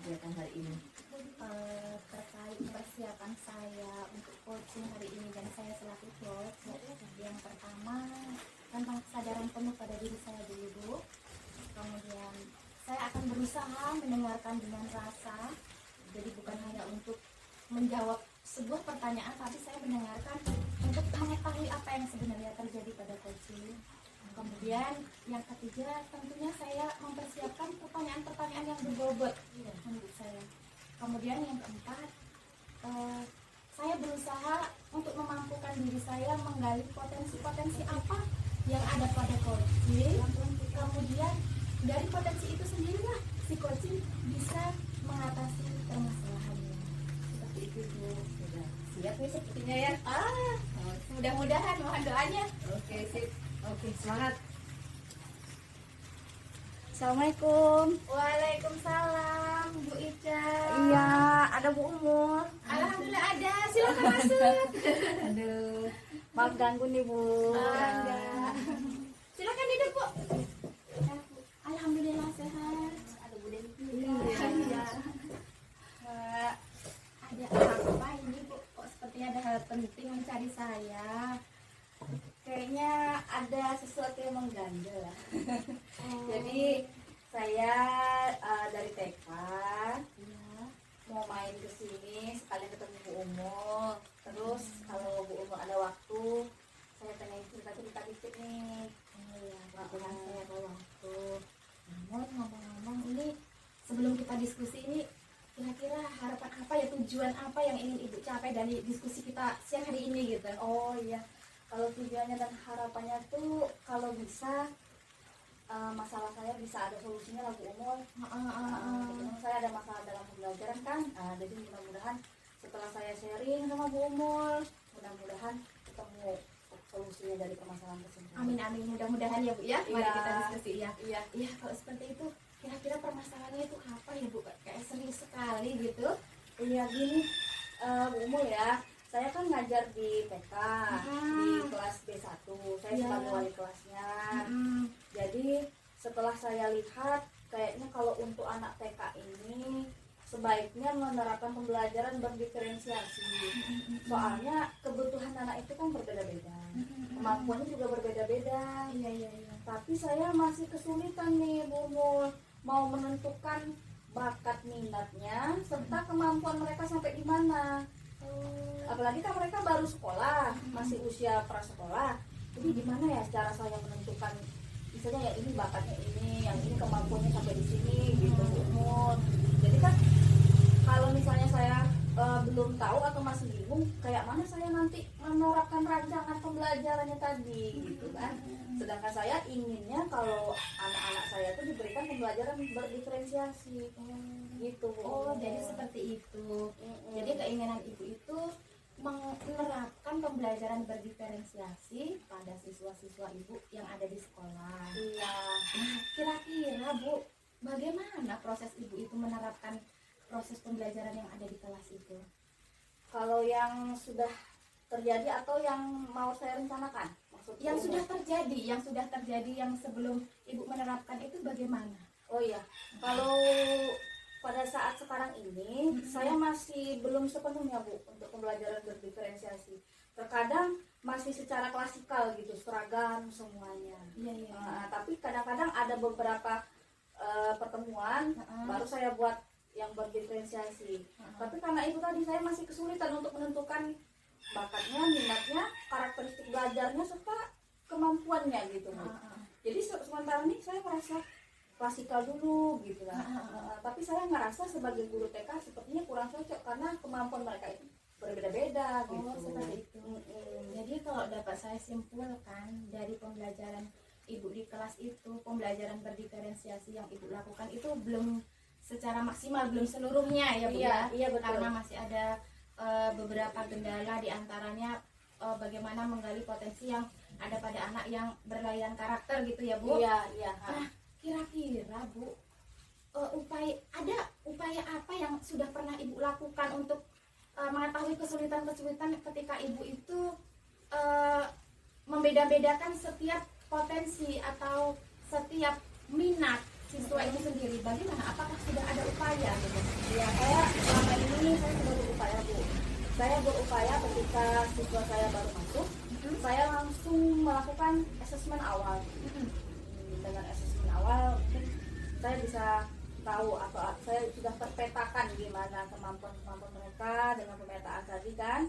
kegiatan hari ini? Terkait persiapan saya untuk coaching hari ini dan saya selaku coach, yang pertama tentang kesadaran penuh pada diri saya dulu, Bu. Kemudian saya akan berusaha mendengarkan dengan rasa, jadi bukan hanya untuk menjawab sebuah pertanyaan, tapi saya mendengarkan untuk mengetahui apa yang sebenarnya terjadi pada coaching. Kemudian yang ketiga, tentunya saya mempersiapkan pertanyaan-pertanyaan yang berbobot menurut saya. Kemudian yang keempat, saya berusaha untuk memampukan diri saya menggali potensi-potensi apa yang ada pada coaching. Kemudian dari potensi itu sendirilah si coaching bisa mengatasi permasalahannya. Seperti itu, Bu. Sudah siap nih sepertinya ya. Mudah-mudahan, mohon doanya. Oke, sip. Oke, semangat. Assalamualaikum. Waalaikumsalam, Bu Ica. Iya, ada Bu Umur. Alhamdulillah ada, silakan masuk. Aduh, maaf ganggu nih Bu. Enggak. Silakan duduk, Bu. Alhamdulillah sehat. Ada Bu Dewi. Iya. Ada apa ini, Bu? Kok seperti ada hal penting mencari saya? Kayaknya ada sesuatu yang mengganjal. Jadi saya dari TK mau main ke sini sekalian ketemu Bu Umur. Terus kalau Bu Umur ada waktu, saya pengen cerita-cerita dikit nih. Kebetulan saya ada waktu. Namun ngomong-ngomong ini, sebelum kita diskusi ini, kira-kira harapan apa ya, tujuan apa yang ingin Ibu capai dari diskusi kita siang hari ini gitu? Oh iya, kalau tujuannya dan harapannya tuh kalau bisa masalah saya bisa ada solusinya lah Bu Umur. Kebetulan saya ada masalah dalam pembelajaran kan, jadi mudah-mudahan setelah saya sharing sama Bu Umur, mudah-mudahan ketemu solusinya dari permasalahan tersebut. Amin amin, mudah-mudahan ya Bu ya. Mari Iya. kita diskusi ya. Iya. Iya, kalau seperti itu kira-kira permasalahannya itu apa ya Bu? Kayak serius sekali gitu. Iya gini, Bu Umur ya, saya kan ngajar di TK di kelas B1, saya Iya. sebagai wali kelasnya. Jadi setelah saya lihat kayaknya kalau untuk anak TK ini sebaiknya menerapkan pembelajaran berdiferensiasi. Soalnya kebutuhan anak itu kan berbeda-beda, kemampuannya juga berbeda-beda. Iya iya iya. Tapi saya masih kesulitan nih Bu Mul, mau menentukan bakat minatnya serta kemampuan mereka sampai di mana. Apalagi kan mereka baru sekolah, masih usia prasekolah. Jadi gimana ya cara saya menentukan, misalnya ya ini bakatnya ini, yang ini kemampuannya sampai di sini gitu Bu Mul. Jadi kan kalau misalnya saya belum tahu atau masih bingung kayak mana saya nanti menerapkan rancangan pembelajarannya tadi gitu kan. Sedangkan saya inginnya kalau anak-anak saya itu diberikan pembelajaran berdiferensiasi gitu. Oh, jadi seperti itu. Jadi keinginan Ibu itu menerapkan pembelajaran berdiferensiasi pada siswa-siswa Ibu yang ada di sekolah. Iya. Nah, kira-kira Bu, bagaimana proses Ibu itu menerapkan proses pembelajaran yang ada di kelas itu? Kalau yang sudah terjadi atau yang mau saya rencanakan maksudnya? Yang sudah terjadi yang sebelum Ibu menerapkan itu bagaimana? Oh iya, kalau pada saat sekarang ini saya masih belum sepenuhnya Bu untuk pembelajaran berdiferensiasi. Terkadang masih secara klasikal gitu, seragam semuanya. Iya iya. Tapi kadang-kadang ada beberapa pertemuan baru saya buat yang berdiferensiasi. Tapi karena itu tadi saya masih kesulitan untuk menentukan bakatnya, minatnya, karakteristik belajarnya serta kemampuannya gitu. Jadi sementara ini saya merasa klasikal dulu gitu lah. Tapi saya ngerasa sebagai guru TK sepertinya kurang cocok karena kemampuan mereka itu berbeda-beda gitu. Oh, seperti itu. Jadi kalau dapat saya simpulkan dari pembelajaran Ibu di kelas itu, pembelajaran berdiferensiasi yang Ibu lakukan itu belum secara maksimal, belum seluruhnya ya Bu ya. Iya betul. Karena masih ada beberapa kendala, diantaranya bagaimana menggali potensi yang ada pada anak yang berlainan karakter gitu ya Bu. Iya iya. Nah, kira-kira Bu, ada upaya apa yang sudah pernah Ibu lakukan untuk mengetahui kesulitan-kesulitan ketika Ibu itu membeda-bedakan setiap potensi atau setiap minat siswa itu sendiri bagaimana? Apakah sudah ada upaya gitu? Ya, saya selama ini saya sudah berupaya, Bu. Saya berupaya ketika siswa saya baru masuk, saya langsung melakukan asesmen awal. Dengan asesmen awal, mungkin saya bisa tahu atau saya sudah terpetakan gimana kemampuan mereka dengan pemetaan tadi kan.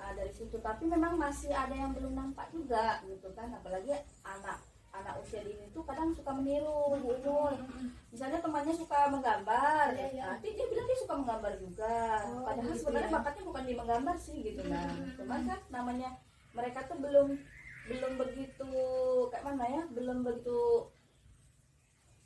Dari situ, tapi memang masih ada yang belum nampak juga gitu kan, apalagi anak usia dini itu kadang suka meniru Bu Umul. Misalnya temannya suka menggambar, nanti dia bilang dia suka menggambar juga, padahal gitu sebenarnya ya. bakatnya bukan di menggambar sih gitu kan. Cuman kan namanya mereka tuh belum begitu kayak mana ya, belum begitu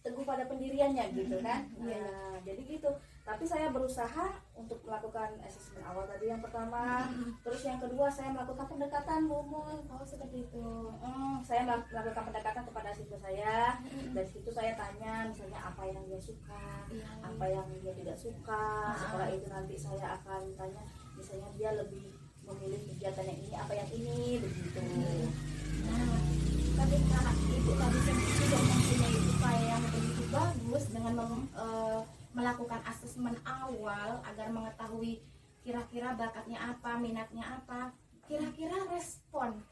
teguh pada pendiriannya gitu kan. Nah, jadi gitu. Tapi saya berusaha untuk melakukan asesmen awal tadi yang pertama, terus yang kedua saya melakukan pendekatan umum. Oh seperti itu. Saya melakukan pendekatan kepada siswa saya. Dari situ saya tanya misalnya apa yang dia suka, apa yang dia tidak suka. Setelah itu nanti saya akan tanya misalnya dia lebih memilih kegiatan yang ini apa yang ini begitu. Nah, ketika ibu tadi sudah mempunyai upaya yang begitu bagus dengan melakukan asesmen awal agar mengetahui kira-kira bakatnya apa, minatnya apa, kira-kira respon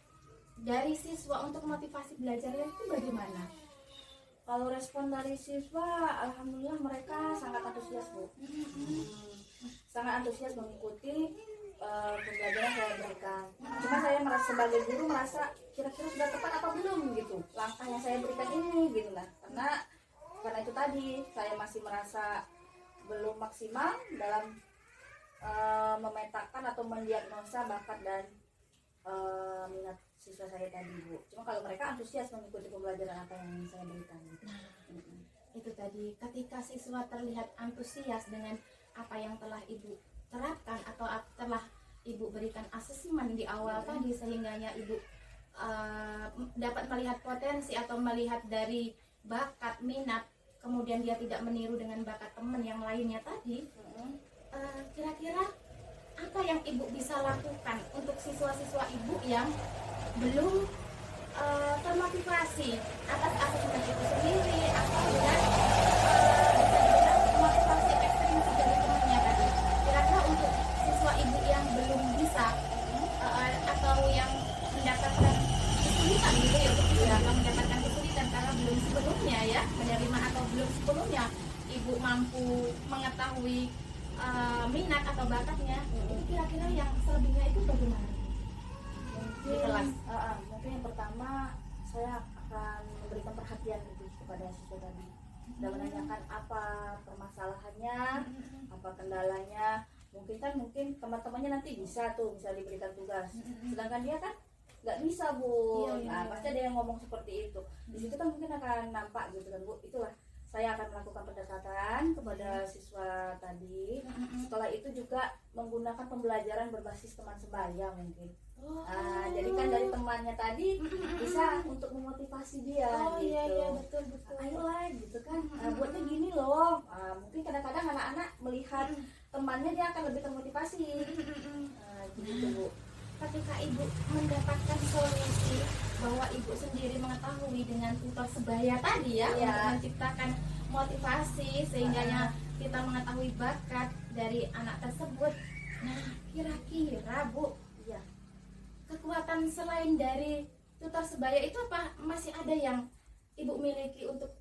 dari siswa untuk motivasi belajarnya itu bagaimana? Kalau respon dari siswa, alhamdulillah mereka sangat antusias Bu. Sangat antusias mengikuti pembelajaran yang saya berikan. Cuma saya merasa sebagai guru merasa kira-kira sudah tepat apa belum gitu langkah yang saya berikan ini gitu lah. Karena itu tadi saya masih merasa belum maksimal dalam memetakan atau mendiagnosa bakat dan minat siswa saya tadi Bu. Cuma kalau mereka antusias mengikuti pembelajaran apa yang saya berikan gitu. Itu tadi ketika siswa terlihat antusias dengan apa yang telah ibu terapkan atau telah ibu berikan asesmen di awal tadi, sehingganya ibu dapat melihat potensi atau melihat dari bakat minat, kemudian dia tidak meniru dengan bakat teman yang lainnya tadi. Kira-kira apa yang ibu bisa lakukan untuk siswa-siswa ibu yang belum termotivasi atas asesmen itu sendiri atau dengan motivasi ekstrinsi dari temannya tadi? Kira-kira untuk siswa ibu yang belum bisa atau yang mendapatkan kesulitan gitu ya, atau mendapatkan kesulitan karena belum sebelumnya ya menerima atau belum sebelumnya ibu mampu mengetahui minat atau bakatnya, itu kira-kira yang selebihnya itu bagaimana? Di kelas. Mungkin yang pertama saya akan memberikan perhatian gitu kepada siswa tadi dan menanyakan apa permasalahannya, apa kendalanya. Mungkin teman-temannya nanti bisa diberikan tugas, sedangkan dia kan nggak bisa Bu. Pasti ada yang ngomong seperti itu. Di situ kan mungkin akan nampak gitu kan Bu. Itulah saya akan melakukan pendekatan kepada siswa tadi. Setelah itu juga menggunakan pembelajaran berbasis teman sebaya mungkin. Jadi kan dari temannya tadi bisa untuk memotivasi dia gitu. Iya betul. Ayolah gitu kan. Buatnya gini loh. Mungkin kadang-kadang anak-anak melihat temannya dia akan lebih termotivasi. Gitu Bu. Ketika ibu mendapatkan solusi bahwa ibu sendiri mengetahui dengan tutor sebaya tadi ya, untuk menciptakan motivasi sehingganya kita mengetahui bakat dari anak tersebut. Nah, kira-kira Bu, kekuatan selain dari tutor sebaya itu apa masih ada yang ibu miliki untuk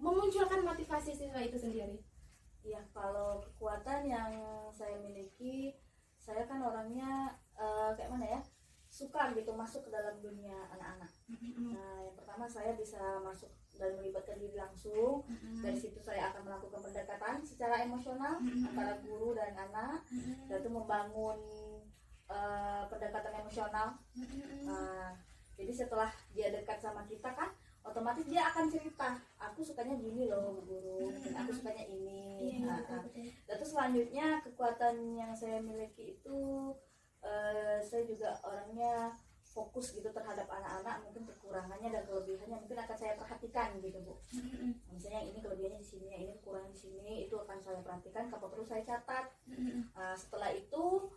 memunculkan motivasi siswa itu sendiri? Ya, kalau kekuatan yang saya miliki, saya kan orangnya kayak mana ya, suka gitu masuk ke dalam dunia anak-anak. Nah, yang pertama saya bisa masuk dan melibatkan diri langsung. Dari situ saya akan melakukan pendekatan secara emosional antara guru dan anak, dan itu membangun pendekatan emosional. Jadi setelah dia dekat sama kita kan, otomatis dia akan cerita, aku sukanya gini loh Bu Guru, aku sukanya ini. Dan terus selanjutnya kekuatan yang saya miliki itu, saya juga orangnya fokus gitu terhadap anak-anak. Mungkin kekurangannya dan kelebihannya mungkin akan saya perhatikan gitu Bu. Misalnya ini kelebihannya di sini, ini kekurangan di sini, itu akan saya perhatikan, kalau perlu saya catat. Setelah itu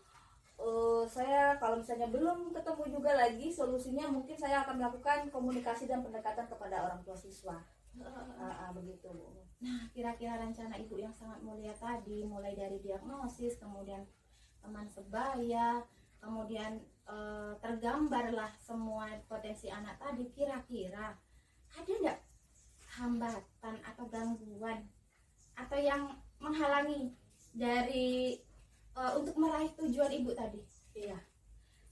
saya kalau misalnya belum ketemu juga lagi solusinya, mungkin saya akan melakukan komunikasi dan pendekatan kepada orang tua siswa. Begitu Bu. Nah, kira-kira rencana ibu yang sangat mulia tadi, mulai dari diagnosis, kemudian teman sebaya, kemudian tergambarlah semua potensi anak tadi, kira-kira ada nggak hambatan atau gangguan atau yang menghalangi dari untuk meraih tujuan ibu tadi? Iya,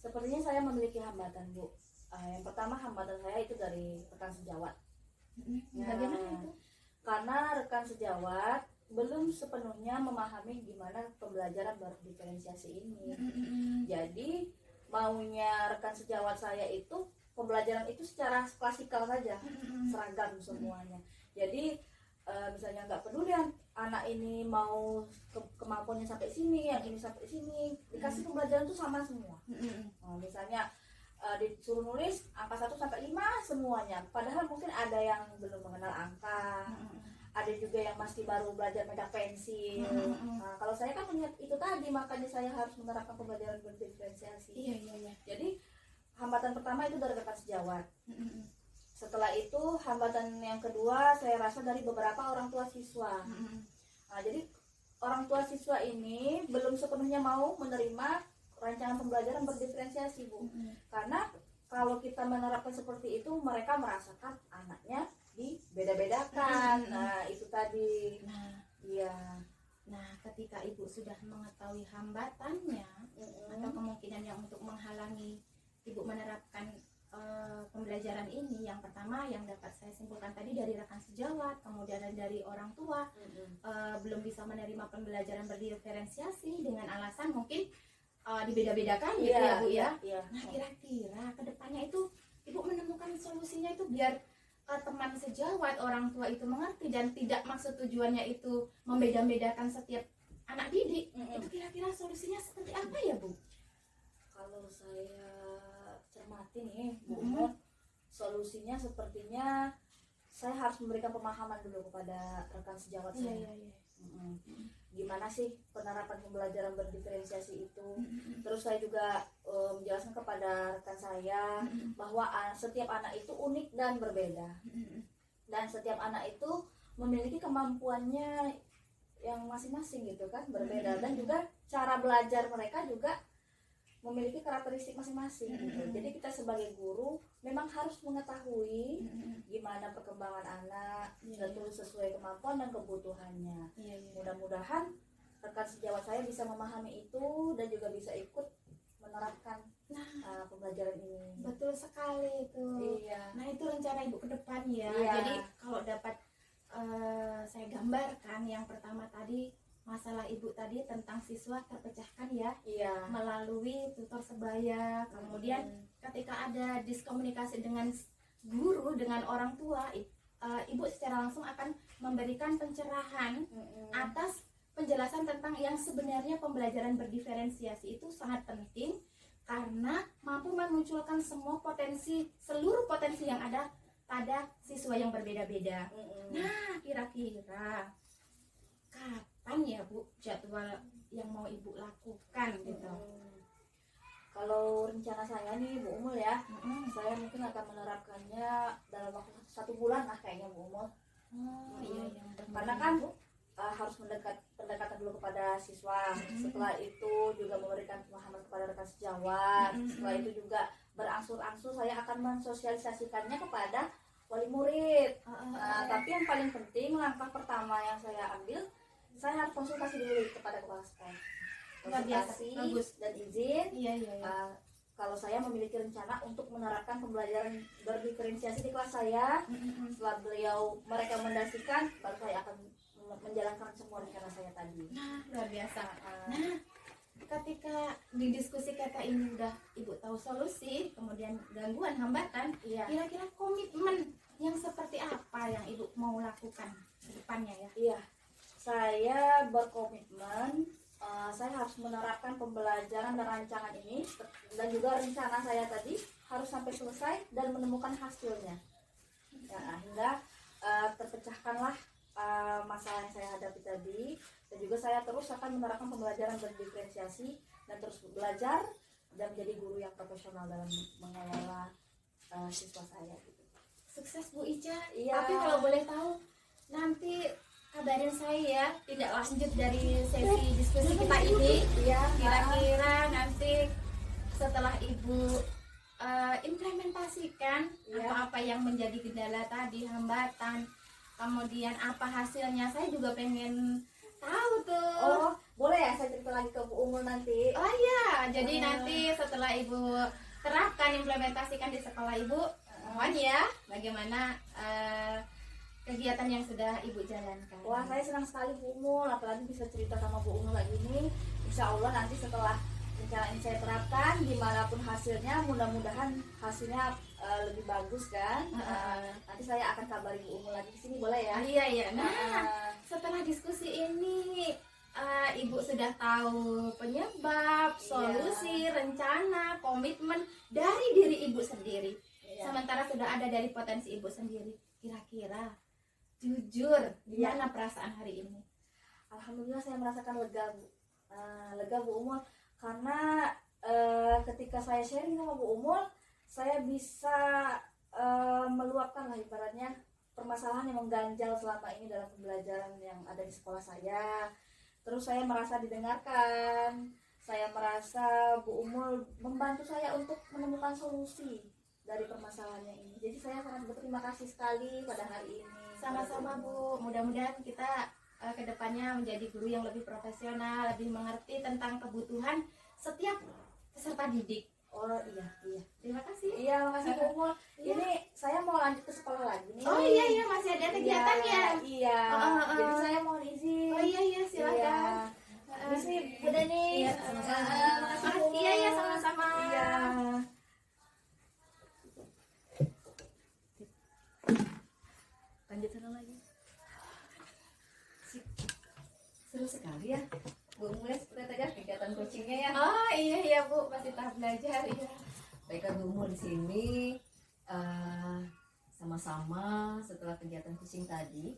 sepertinya saya memiliki hambatan Bu. Yang pertama hambatan saya itu dari rekan sejawat. Bagaimana itu? Karena rekan sejawat belum sepenuhnya memahami gimana pembelajaran berdiferensiasi ini. Jadi maunya rekan sejawat saya itu pembelajaran itu secara klasikal saja, seragam semuanya. Jadi misalnya nggak peduli anak ini mau kemampuannya sampai sini, yang ini sampai sini, dikasih pembelajaran itu sama semua. Misalnya disuruh nulis angka 1 sampai 5 semuanya, padahal mungkin ada yang belum mengenal angka, ada juga yang masih baru belajar megang pensil. Kalau saya kan punya itu tadi, makanya saya harus menerapkan pembelajaran berdiferensiasi. Iya. Jadi hambatan pertama itu dari rekan sejawat. Setelah itu hambatan yang kedua saya rasa dari beberapa orang tua siswa. Jadi orang tua siswa ini belum sepenuhnya mau menerima rancangan pembelajaran berdiferensiasi Bu. Karena kalau kita menerapkan seperti itu, mereka merasakan anaknya dibeda-bedakan. Nah itu tadi. Iya. Nah, ketika ibu sudah mengetahui hambatannya atau kemungkinan yang untuk menghalangi ibu menerapkan pembelajaran ini, yang pertama yang dapat saya simpulkan tadi dari rekan sejawat, kemudian dari orang tua belum bisa menerima pembelajaran berdiferensiasi dengan alasan mungkin dibeda-bedakan gitu ya Bu ya. Nah, kira-kira kedepannya itu ibu menemukan solusinya itu biar teman sejawat, orang tua itu mengerti dan tidak maksud tujuannya itu membeda-bedakan setiap anak didik. Itu kira-kira solusinya seperti apa ya Bu? Kalau saya cermati nih Bu, solusinya sepertinya saya harus memberikan pemahaman dulu kepada rekan sejawat saya. Gimana sih penerapan pembelajaran berdiferensiasi itu. Terus saya juga menjelaskan kepada rekan saya bahwa setiap anak itu unik dan berbeda, dan setiap anak itu memiliki kemampuannya yang masing-masing gitu kan, berbeda, dan juga cara belajar mereka juga memiliki karakteristik masing-masing gitu. Jadi kita sebagai guru memang harus mengetahui gimana perkembangan anak, tentu sesuai kemampuan dan kebutuhannya. Mudah-mudahan rekan sejawat saya bisa memahami itu dan juga bisa ikut menerapkan pembelajaran ini. Betul sekali itu. Nah, itu rencana ibu ke depan ya. Jadi kalau dapat saya gambarkan, yang pertama tadi masalah ibu tadi tentang siswa terpecahkan ya, melalui tutor sebaya. Kemudian ketika ada diskomunikasi dengan guru, dengan orang tua, ibu secara langsung akan memberikan pencerahan atas penjelasan tentang yang sebenarnya pembelajaran berdiferensiasi itu sangat penting karena mampu memunculkan semua potensi, seluruh potensi yang ada pada siswa yang berbeda-beda. Nah, kira-kira kapan ya Bu jadwal yang mau ibu lakukan gitu? Kalau rencana saya nih Bu Umul ya, saya mungkin akan menerapkannya dalam waktu 1 bulan lah kayaknya Bu Umul. Karena kan harus pendekatan dulu kepada siswa. Setelah itu juga memberikan pemahaman kepada rekan sejawat. Setelah itu juga berangsur-angsur saya akan mensosialisasikannya kepada wali murid. Tapi yang paling penting, langkah pertama yang saya ambil, saya harus konsultasi dulu kepada kepala sekolah. Konsultasi dan izin. Kalau saya memiliki rencana untuk menerapkan pembelajaran berdiferensiasi di kelas saya, setelah beliau merekomendasikan, baru saya akan menjalankan semua rencana saya tadi. Nah, luar biasa. Nah, ketika di diskusi kita ini udah ibu tahu solusi, kemudian gangguan, hambatan, kira-kira komitmen yang seperti apa yang ibu mau lakukan ke depannya ya? Saya berkomitmen saya harus menerapkan pembelajaran dan rancangan ini, dan juga rencana saya tadi harus sampai selesai dan menemukan hasilnya hingga terpecahkanlah masalah yang saya hadapi tadi, dan juga saya terus akan menerapkan pembelajaran berdiferensiasi dan terus belajar dan menjadi guru yang profesional dalam mengelola siswa saya gitu. Sukses Bu Ica. Iya. Tapi kalau boleh tahu nanti kabarin saya ya tidak lanjut dari sesi diskusi kita ini. Iya. Kira-kira nanti setelah Ibu implementasikan Iya. apa-apa yang menjadi kendala tadi, hambatan, kemudian apa hasilnya, saya juga pengen tahu tuh. Oh, boleh ya saya cerita lagi ke Bu Umul nanti? Oh iya, jadi nanti setelah Ibu terapkan, implementasikan di sekolah Ibu, mohon ya bagaimana kegiatan yang sudah Ibu jalankan. Wah, saya senang sekali Bu Umul, apalagi bisa cerita sama Bu Umul lagi ini. Insya Allah nanti setelah rencana ini saya terapkan, dimanapun hasilnya, mudah-mudahan hasilnya lebih bagus kan. Nanti saya akan kabari Bu Umul lagi di sini, boleh ya? Iya iya. Nah, setelah diskusi ini Ibu sudah tahu penyebab, solusi, rencana, komitmen dari diri Ibu sendiri. Iya. Sementara sudah ada dari potensi Ibu sendiri. Kira-kira jujur gimana perasaan hari ini? Alhamdulillah saya merasakan lega Bu. Lega Bu Umul karena ketika saya sharing sama Bu Umul, saya bisa meluapkan lah ibaratnya permasalahan yang mengganjal selama ini dalam pembelajaran yang ada di sekolah saya. Terus saya merasa didengarkan, saya merasa Bu Umul membantu saya untuk menemukan solusi dari permasalahannya ini. Jadi saya sangat berterima kasih sekali pada hari ini. Sama-sama Bu, mudah-mudahan kita kedepannya menjadi guru yang lebih profesional, lebih mengerti tentang kebutuhan setiap peserta didik. Oh iya. Terima kasih. Iya, makasih Bu Umul. Iya. Ini saya mau lanjut ke sekolah lagi nih. Oh iya masih ada kegiatan ya. Iya. Jadi saya mohon izin. Oh iya silakan. Misi Bu Deni. Iya, Makasih Bu Umul. Iya sama-sama. Iya. Lanjut lagi. Seru sekali ya. Bu mulai seperti tadi kegiatan coachingnya ya. Oh iya Bu, masih tahap belajar ya. Baiklah Bu Umul di sini sama-sama setelah kegiatan coaching tadi,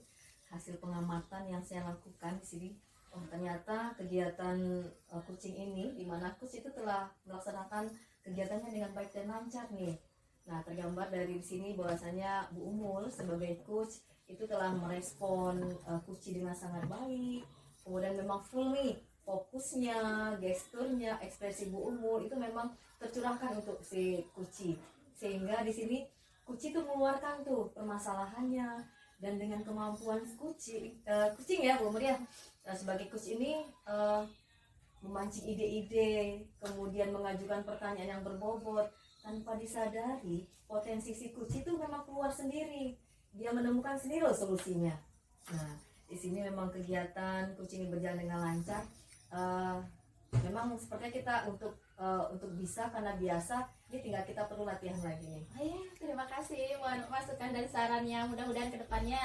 hasil pengamatan yang saya lakukan di sini, oh ternyata kegiatan coaching ini di mana coach itu telah melaksanakan kegiatannya dengan baik dan lancar nih. Nah, tergambar dari sini bahwasanya Bu Umul sebagai coach itu telah merespon coaching dengan sangat baik. Kemudian memang full nih fokusnya, gesturnya, ekspresi Bu Umul itu memang tercurahkan untuk si Kuci. Sehingga di sini Kuci itu mengeluarkan tuh permasalahannya, dan dengan kemampuan kucing ya Bu Umul ya. Nah, sebagai coach ini memancing ide-ide, kemudian mengajukan pertanyaan yang berbobot tanpa disadari potensi si Kuci itu memang keluar sendiri. Dia menemukan sendiri loh solusinya. Nah, di sini memang kegiatan coaching ini berjalan dengan lancar. Memang sepertinya kita untuk bisa karena biasa, ini tinggal kita perlu latihan lagi nih. Iya, terima kasih mohon masukan dan sarannya. Mudah-mudahan kedepannya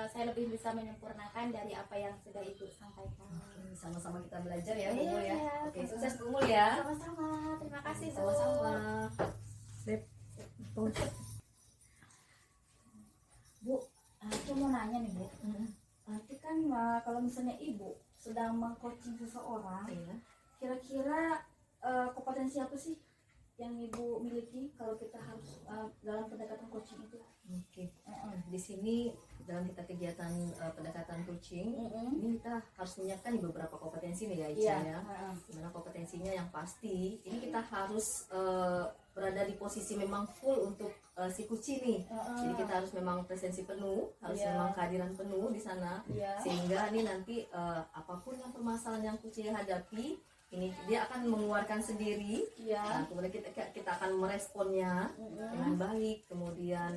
saya lebih bisa menyempurnakan dari apa yang sudah Ibu sampaikan. Sama-sama kita belajar ya Bu Umul ya. Iya. Oke, sukses Bu Umul ya. Sama-sama, terima kasih Bu. Sama-sama. Bu, aku mau nanya nih Bu. Nanti kan kalau misalnya Ibu sedang mengcoaching seseorang, Iya. kira-kira kompetensi apa sih yang Ibu miliki kalau kita harus dalam pendekatan coaching itu? Oke. Di sini dalam kita kegiatan pendekatan coaching, ini kita harus menyiapkan beberapa kompetensi nih ya Ica ya. Dimana kompetensinya yang pasti, ini kita harus berada di posisi memang full untuk si kuci nih. Jadi kita harus memang presensi penuh, harus memang kehadiran penuh di sana. Sehingga ini nanti apapun yang permasalahan yang kuci hadapi, ini dia akan mengeluarkan sendiri. Nah, kemudian kita akan meresponnya dengan baik. Kemudian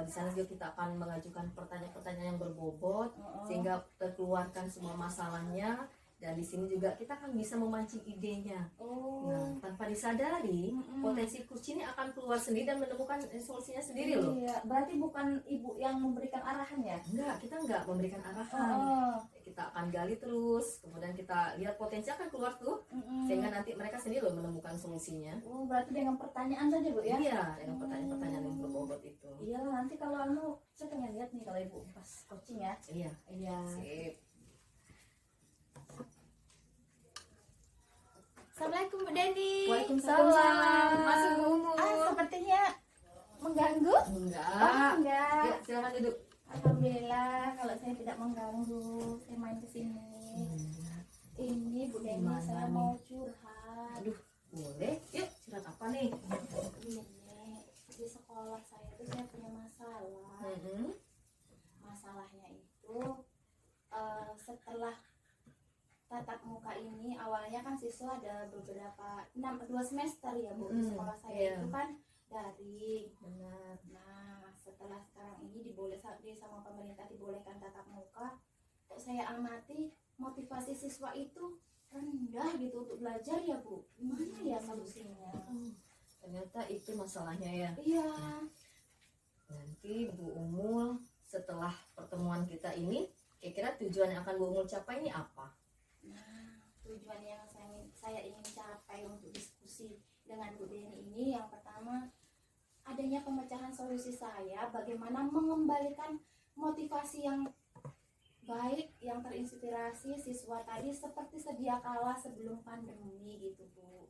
di sana juga kita akan mengajukan pertanyaan-pertanyaan yang berbobot sehingga terkeluarkan semua masalahnya. Dan di sini juga kita akan bisa memancing idenya. Nah, tanpa disadari potensi kucing ini akan keluar sendiri dan menemukan solusinya sendiri loh. Iya, berarti bukan Ibu yang memberikan arahan ya? Enggak, kita enggak memberikan arahan. Kita akan gali terus, kemudian kita lihat potensi akan keluar tuh, sehingga nanti mereka sendiri loh menemukan solusinya. Oh, berarti dengan pertanyaan saja Bu ya? Iya, dengan pertanyaan-pertanyaan yang berbobot itu. Iya, nanti kalau saya pengen lihat nih kalau Ibu pas coaching ya. Iya. Iya. Sip. Assalamualaikum Bu Deni. Waalaikumsalam. Masuk Bu Umul. Sepertinya mengganggu? Enggak. Enggak. Ya, silakan duduk. Alhamdulillah kalau saya tidak mengganggu. Saya main ke sini. Ini Bu Deni, Gimana saya nih? mau curhat. Aduh, boleh. Yuk, curhat apa nih? Ini di sekolah saya tuh saya punya masalah. Masalahnya itu setelah tatap muka ini awalnya kan siswa ada beberapa 2 semester ya Bu di sekolah saya Iya. itu kan daring. Benar. Nah setelah sekarang ini sama pemerintah dibolehkan tatap muka, kok saya amati motivasi siswa itu rendah gitu untuk belajar ya Bu. Gimana ya solusinya? Ternyata itu masalahnya ya. Iya. Nanti Bu Umul setelah pertemuan kita ini, kira-kira tujuan yang akan Bu Umul capai ini apa? Nah, tujuan yang saya ingin capai untuk diskusi dengan Bu Deni ini yang pertama adanya pemecahan solusi saya bagaimana mengembalikan motivasi yang baik yang terinspirasi siswa tadi seperti sedia kala sebelum pandemi gitu Bu.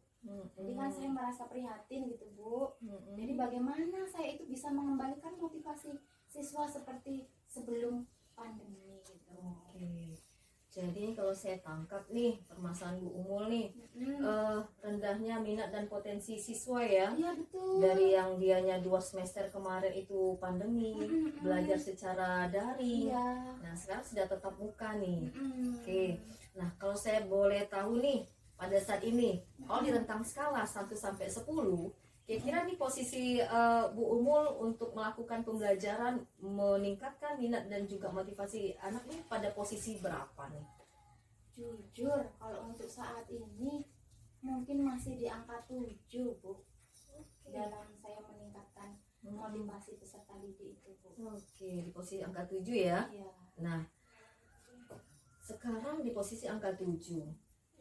Jadi kan saya merasa prihatin gitu Bu. Jadi bagaimana saya itu bisa mengembalikan motivasi siswa seperti sebelum pandemi gitu. Oke. Jadi kalau saya tangkap nih permasalahan Bu Umul nih, rendahnya minat dan potensi siswa ya. Iya betul. Dari yang dianya 2 semester kemarin itu pandemi, belajar secara daring. Iya. Nah sekarang sudah tetap muka nih. Oke. Nah kalau saya boleh tahu nih pada saat ini, kalau di rentang skala 1 sampai 10, kira-kira nih posisi Bu Umul untuk melakukan pembelajaran meningkatkan minat dan juga motivasi anak nih pada posisi berapa nih? Jujur kalau untuk saat ini mungkin masih di angka 7 Bu. Dalam saya meningkatkan motivasi peserta didik itu Bu. Oke, di posisi angka 7 ya. Iya. Nah, sekarang di posisi angka 7.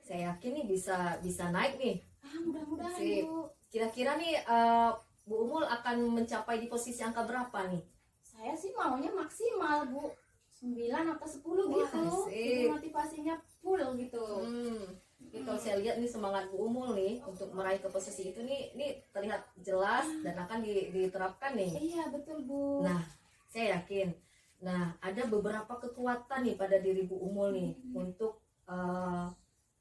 Saya yakin nih bisa naik nih. Mudah-mudahan Sip. Bu. Kira-kira nih Bu Umul akan mencapai di posisi angka berapa nih? Saya sih maunya maksimal Bu. 9 atau 10 Wah, gitu. sip. Jadi motivasinya full gitu. Jadi kalau saya lihat nih semangat Bu Umul nih untuk meraih ke posisi itu nih terlihat jelas dan akan diterapkan nih. Iya betul Bu. Nah, saya yakin. Nah, ada beberapa kekuatan nih pada diri Bu Umul nih untuk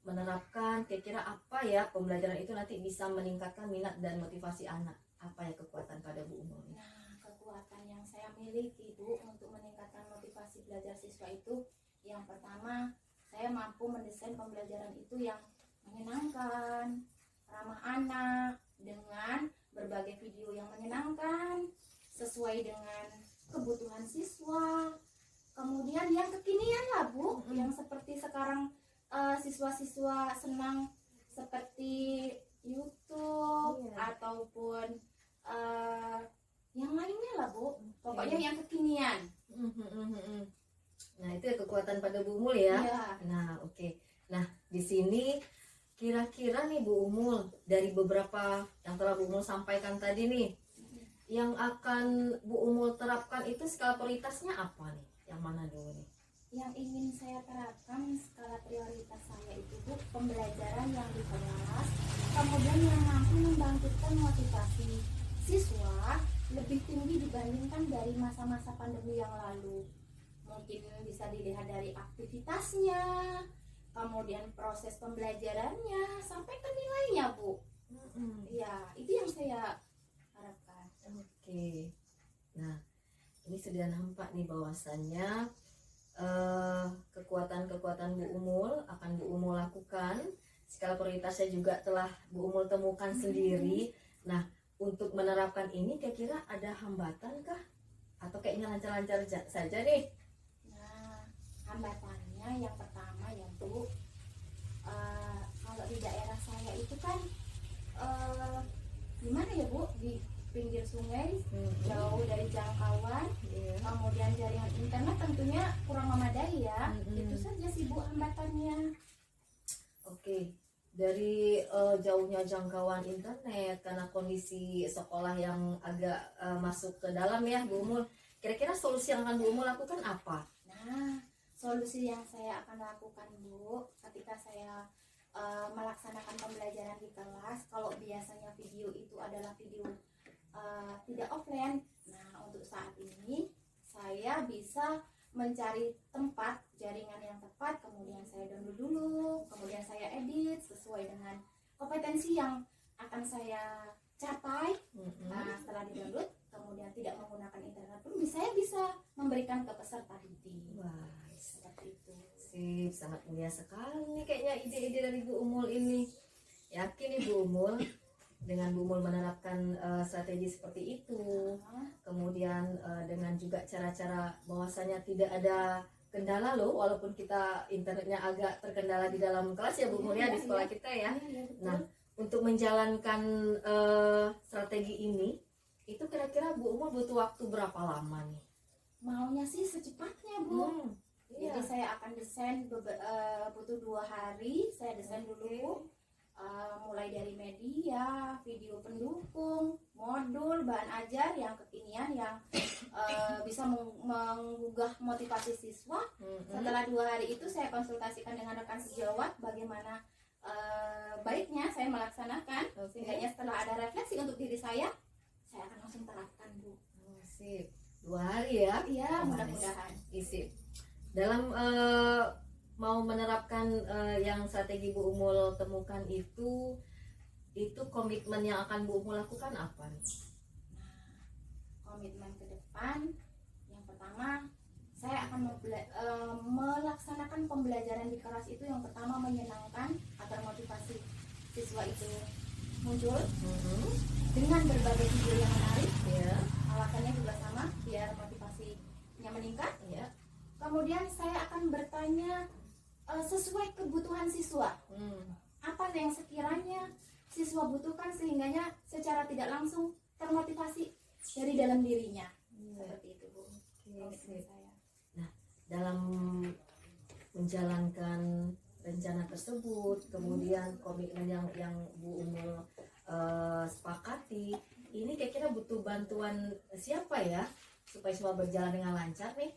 menerapkan kira-kira apa ya pembelajaran itu nanti bisa meningkatkan minat dan motivasi anak. Apa ya kekuatan pada Bu Umul nih? Nah, kekuatan yang saya miliki Bu untuk meningkatkan motivasi belajar siswa itu yang pertama, saya mampu mendesain pembelajaran itu yang menyenangkan, ramah anak, dengan berbagai video yang menyenangkan, sesuai dengan kebutuhan siswa. Kemudian yang kekinian lah Bu, yang seperti sekarang siswa-siswa senang seperti YouTube ataupun yang lainnya lah Bu. Pokoknya yang kekinian. Nah, itu ya kekuatan pada Bu Umul ya. Iya. Nah, oke. Nah, di sini kira-kira nih Bu Umul dari beberapa yang telah Bu Umul sampaikan tadi nih, yang akan Bu Umul terapkan itu skala prioritasnya apa nih? Yang mana dulu nih? Yang ingin saya terapkan skala prioritas saya itu Bu, pembelajaran yang di kelas, kemudian yang mampu membangkitkan motivasi siswa lebih tinggi dibandingkan dari masa-masa pandemi yang lalu. Mungkin bisa dilihat dari aktivitasnya, kemudian proses pembelajarannya, sampai ke nilainya Bu. Ya, itu yang saya harapkan. Oke. Nah, ini sudah nampak nih bahwasannya kekuatan-kekuatan Bu Umul akan Bu Umul lakukan. Skala prioritasnya juga telah Bu Umul temukan sendiri. Nah, untuk menerapkan ini kira-kira ada hambatan kah? Atau kayaknya lancar-lancar saja nih? Nah, hambatannya yang pertama ya Bu, kalau di daerah saya itu kan gimana ya Bu, di pinggir sungai, jauh dari jangkauan, kemudian jaringan internet tentunya kurang memadai ya. Itu saja sih Bu hambatannya. Oke, dari jauhnya jangkauan internet karena kondisi sekolah yang agak masuk ke dalam ya Bu Umul. Kira-kira solusi yang akan Bu Umul lakukan apa? Nah, solusi yang saya akan lakukan Bu ketika saya melaksanakan pembelajaran di kelas, kalau biasanya video itu adalah video tidak offline. Nah, untuk saat ini saya bisa mencari tempat jaringan yang tepat, kemudian saya download dulu, kemudian saya edit sesuai dengan kompetensi yang akan saya capai. Nah, setelah di-download, kemudian tidak menggunakan internet pun saya bisa memberikan ke peserta didik. Wah, Seperti itu. sip, sangat mulia sekali nih kayaknya ide-ide dari Bu Umul ini. Yakin nih Bu Umul, dengan Bu Umul menerapkan strategi seperti itu, kemudian dengan juga cara-cara bahwasanya tidak ada kendala loh, walaupun kita internetnya agak terkendala di dalam kelas ya Bu Umul ya, di sekolah kita ya. Nah, untuk menjalankan strategi ini, itu kira-kira Bu Umul butuh waktu berapa lama nih? Maunya sih secepatnya, Bu. Iya. Jadi saya akan desain butuh 2 hari. Saya desain dulu mulai dari media, video pendukung, modul, bahan ajar yang kekinian yang bisa menggugah motivasi siswa. Setelah 2 hari itu saya konsultasikan dengan rekan sejawat bagaimana baiknya saya melaksanakan, sehingga setelah ada refleksi untuk diri saya akan langsung terapkan, Bu. Sip, 2 hari ya? Iya, mudah-mudahan. Sip. Dalam mau menerapkan yang strategi Bu Umul temukan itu komitmen yang akan Bu Umul lakukan apa nih? Komitmen ke depan, yang pertama saya akan melaksanakan pembelajaran di kelas itu yang pertama menyenangkan agar motivasi siswa itu muncul dengan berbagai video yang menarik. Ya. Alasannya juga sama, biar motivasinya meningkat. Ya. Kemudian saya akan bertanya sesuai kebutuhan siswa, apa yang sekiranya siswa butuhkan sehingganya secara tidak langsung termotivasi dari dalam dirinya. Seperti itu, Bu. Komitmen saya. Nah, dalam menjalankan rencana tersebut, kemudian komitmen yang Bu Umul sepakati, ini kira-kira butuh bantuan siapa ya supaya semua berjalan dengan lancar nih?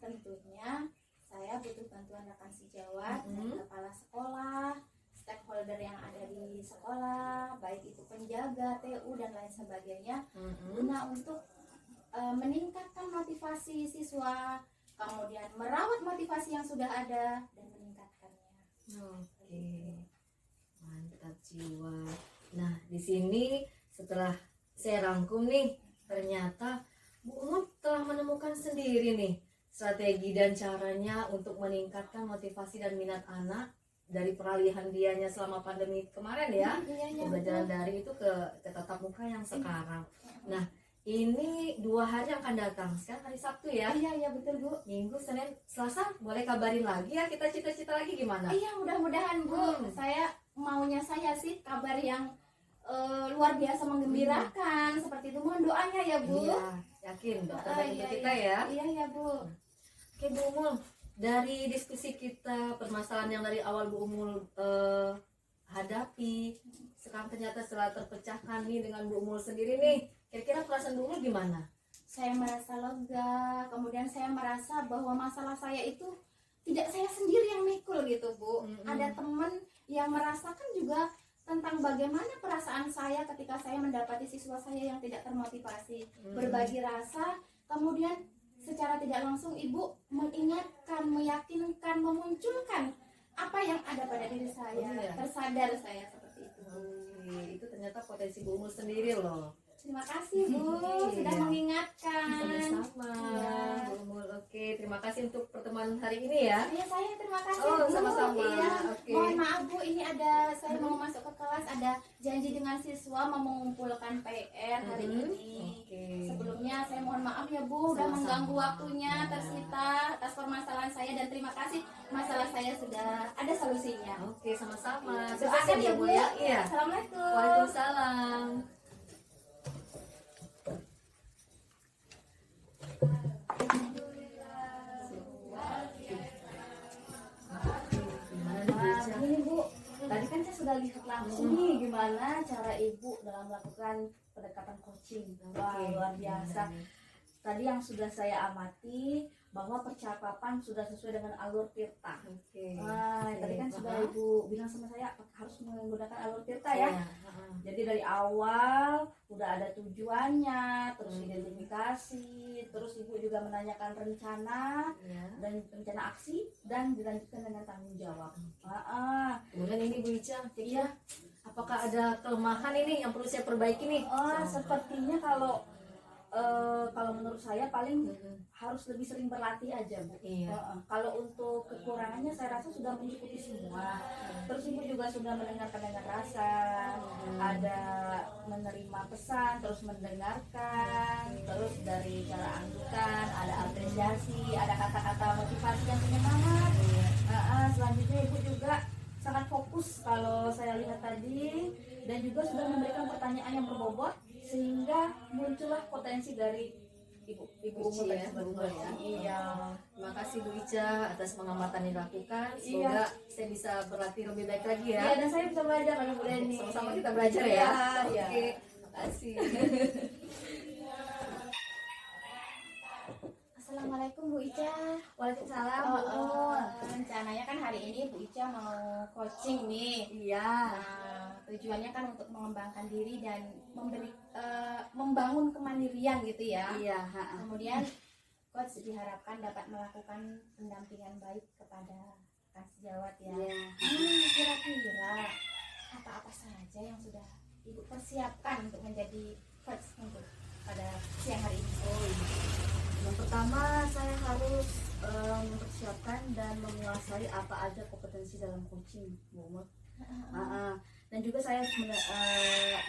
Tentunya saya butuh bantuan rekan sejawat dan kepala sekolah, stakeholder yang ada di sekolah, baik itu penjaga, TU dan lain sebagainya, guna untuk meningkatkan motivasi siswa, kemudian merawat motivasi yang sudah ada dan meningkatkannya. Oke, mantap jiwa. Nah, di sini setelah saya rangkum nih, ternyata Bu Umul telah menemukan sendiri nih strategi dan caranya untuk meningkatkan motivasi dan minat anak dari peralihan dianya selama pandemi kemarin ya, pembelajaran dari itu ke tatap muka yang sekarang. Nah, ini 2 hari yang akan datang. Sekarang hari Sabtu ya? Iya betul, Bu. Minggu, Senin, Selasa boleh kabarin lagi ya, kita cita-cita lagi gimana? Iya, mudah-mudahan, Bu. Saya maunya sih kabar yang luar biasa menggembirakan seperti itu. Mohon doanya ya, Bu. Iya, yakin terbaik untuk kita ya. Iya, Bu. Oke Bu Umul, dari diskusi kita permasalahan yang dari awal Bu Umul hadapi, sekarang ternyata setelah terpecahkan nih dengan Bu Umul sendiri nih, kira-kira perasaan Bu Umul gimana? Saya merasa lega, kemudian saya merasa bahwa masalah saya itu tidak saya sendiri yang mikul gitu, Bu. Ada teman yang merasakan juga tentang bagaimana perasaan saya ketika saya mendapati siswa saya yang tidak termotivasi. Berbagi rasa, kemudian secara tidak langsung Ibu mengingatkan, meyakinkan, memunculkan apa yang ada pada diri saya. Tersadar saya seperti itu. Itu ternyata potensi Bu Umul sendiri loh. Terima kasih, Bu, sudah mengingatkan. Sama-sama, Bu Umul. Oke, terima kasih untuk pertemuan hari ini ya. Iya, saya terima kasih, Oh, Bu. sama-sama. Iya. Oke. Mohon maaf, Bu, ini saya mau masuk ke kelas, ada janji dengan siswa mau mengumpulkan PR hari ini. Sebelumnya saya mohon maaf ya, Bu, udah mengganggu waktunya, tersita atas permasalahan saya, dan terima kasih masalah saya sudah ada solusinya. Oke, sama-sama. Doakan ya, Bu. Iya. Assalamualaikum. Waalaikumsalam. Ini Bu, tadi kan saya sudah lihat langsung nih gimana cara Ibu dalam melakukan pendekatan coaching. Wah, luar biasa. Tadi yang sudah saya amati bahwa percakapan sudah sesuai dengan alur Tirta. Tadi kan sudah ibu bilang sama saya harus menggunakan alur tirta ya. Iya. Jadi dari awal udah ada tujuannya, terus identifikasi, terus ibu juga menanyakan rencana Iya. dan rencana aksi dan dilanjutkan dengan tanggung jawab. Kemudian ini Bu Ica, kira apakah ada kelemahan ini yang perlu saya perbaiki nih? Sepertinya kalau menurut saya paling harus lebih sering berlatih aja Bu. Iya. Kalau untuk kekurangannya saya rasa sudah mencukupi semua. Terus ibu juga sudah mendengarkan dengan rasa, ada menerima pesan, terus mendengarkan, terus dari cara anggukan, ada apresiasi, ada kata-kata motivasi yang penyemangat. Selanjutnya ibu juga sangat fokus kalau saya lihat tadi, dan juga sudah memberikan pertanyaan yang berbobot sehingga muncullah potensi dari ibu umur Ya, tersebut. Iya. Terima kasih Bu Ica atas pengamatan yang dilakukan. Semoga saya bisa berlatih lebih baik lagi ya. Iya, dan saya bisa belajar lagi Bu Deni. Sama-sama kita belajar ya. Iya, Oke. iya. Terima kasih. Assalamualaikum Bu Ica. Waalaikumsalam. Rencananya kan hari ini Bu Ica mau coaching nih. Iya. Nah, tujuannya kan untuk mengembangkan diri dan membangun kemandirian gitu ya. Iya. Kemudian coach diharapkan dapat melakukan pendampingan baik kepada rekan sejawat ya. Iya. Kira-kira apa-apa saja yang sudah Ibu persiapkan untuk menjadi coach untuk pada siang hari ini? Yang pertama saya harus mempersiapkan dan menguasai apa aja kompetensi dalam coaching, Bu Umur. Dan juga saya harus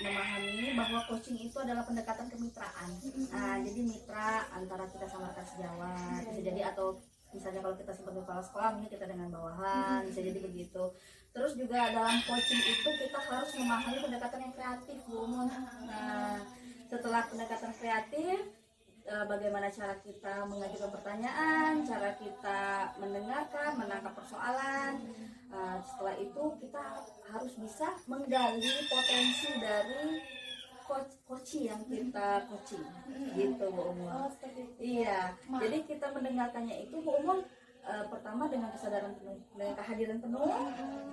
memahami bahwa coaching itu adalah pendekatan kemitraan. Jadi mitra antara kita sama rekan sejawat, bisa jadi, atau misalnya kalau kita sebagai kepala sekolah, ini kita dengan bawahan, bisa jadi begitu. Terus juga dalam coaching itu kita harus memahami pendekatan yang kreatif, Bu Umur. Setelah pendekatan kreatif, bagaimana cara kita mengajukan pertanyaan, cara kita mendengarkan, menangkap persoalan. Setelah itu kita harus bisa menggali potensi dari coach yang kita coaching, gitu Bu Umur. Seperti itu. Iya, jadi kita mendengarkannya itu Bu Umur, pertama dengan kesadaran penuh, dengan kehadiran penuh.